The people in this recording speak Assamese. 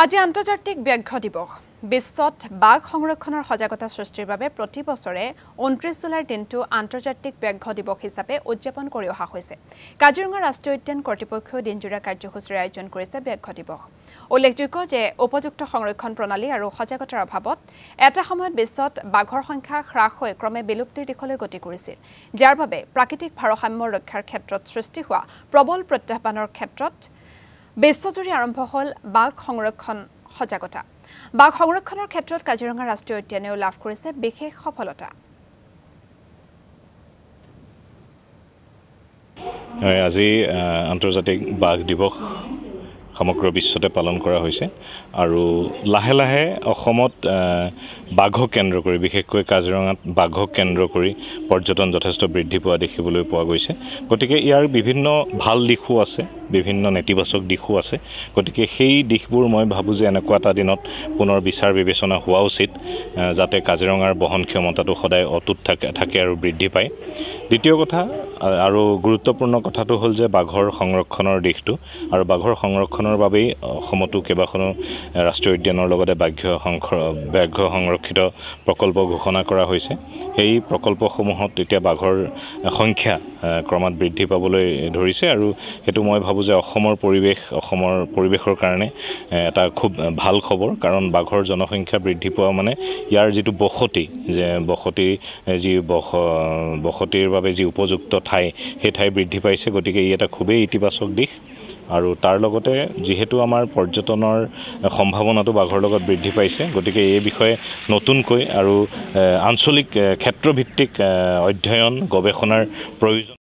আজি আন্তৰ্জাতিক ব্যাঘ্ৰ দিৱস বিশ্বত বাঘ সংৰক্ষণৰ সজাগতা সৃষ্টিৰ বাবে প্ৰতি বছৰে 29 জুলাইৰ দিনটো আন্তৰ্জাতিক ব্যাঘ্ৰ দিৱস হিচাপে উদযাপন কৰি অহা হৈছে। কাজিৰঙা ৰাষ্ট্ৰীয় উদ্যান কৰ্তৃপক্ষই দিনজোৰা কাৰ্যসূচীৰ আয়োজন কৰিছে ব্যাঘ্ৰ দিৱস। উল্লেখযোগ্য যে উপযুক্ত সংৰক্ষণ প্ৰণালী আৰু সজাগতাৰ অভাৱত এটা সময়ত বিশ্বত বাঘৰ সংখ্যা হ্ৰাস হৈ ক্ৰমে বিলুপ্তিৰ দিশলৈ গতি কৰিছিল, যাৰ বাবে প্ৰাকৃতিক ভাৰসাম্য ৰক্ষাৰ ক্ষেত্ৰত সৃষ্টি হোৱা প্ৰবল প্ৰত্যাহ্বানৰ ক্ষেত্ৰত বিশ্বজুৰি আৰম্ভ হ'ল বাঘ সংৰক্ষণ সজাগতা। বাঘ সংৰক্ষণৰ ক্ষেত্ৰত কাজিৰঙা ৰাষ্ট্ৰীয় উদ্যানেও লাভ কৰিছে বিশেষ সফলতা। আজি আন্তৰ্জাতিক বাঘ দিৱস সমগ্ৰ বিশ্বতে পালন কৰা হৈছে আৰু লাহে লাহে অসমত বাঘক কেন্দ্ৰ কৰি বিশেষকৈ কাজিৰঙাত বাঘক কেন্দ্ৰ কৰি পৰ্যটন যথেষ্ট বৃদ্ধি পোৱা দেখিবলৈ পোৱা গৈছে। গতিকে ইয়াৰ বিভিন্ন ভাল দিশো আছে, বিভিন্ন নেতিবাচক দিশো আছে। গতিকে সেই দিশবোৰ মই ভাবোঁ যে এনেকুৱা এটা দিনত পুনৰ বিচাৰ বিবেচনা হোৱা উচিত, যাতে কাজিৰঙাৰ বহন ক্ষমতাটো সদায় অটুট থাকে আৰু বৃদ্ধি পায়। দ্বিতীয় কথা আৰু গুৰুত্বপূৰ্ণ কথাটো হ'ল যে বাঘৰ সংৰক্ষণৰ দিশটো, আৰু বাঘৰ সংৰক্ষণৰ বাবেই অসমতো কেইবাখনো ৰাষ্ট্ৰীয় উদ্যানৰ লগতে ব্যাঘ্ৰ সংৰক্ষিত প্ৰকল্প ঘোষণা কৰা হৈছে। সেই প্ৰকল্পসমূহত এতিয়া বাঘৰ সংখ্যা ক্ৰমাৎ বৃদ্ধি পাবলৈ ধৰিছে, আৰু সেইটো মই ভাবোঁ যে অসমৰ পৰিৱেশৰ কাৰণে এটা খুব ভাল খবৰ। কাৰণ বাঘৰ জনসংখ্যা বৃদ্ধি পোৱা মানে ইয়াৰ যিটো বসতিৰ বাবে যি উপযুক্ত ঠাই, সেই ঠাই বৃদ্ধি পাইছে। গতিকে ই এটা খুবেই ইতিবাচক দিশ। আৰু তাৰ লগতে যিহেতু আমাৰ পৰ্যটনৰ সম্ভাৱনাটো বাঘৰ লগত বৃদ্ধি পাইছে, গতিকে এই বিষয়ে নতুনকৈ আৰু আঞ্চলিক ক্ষেত্ৰভিত্তিক অধ্যয়ন গৱেষণাৰ প্ৰয়োজন।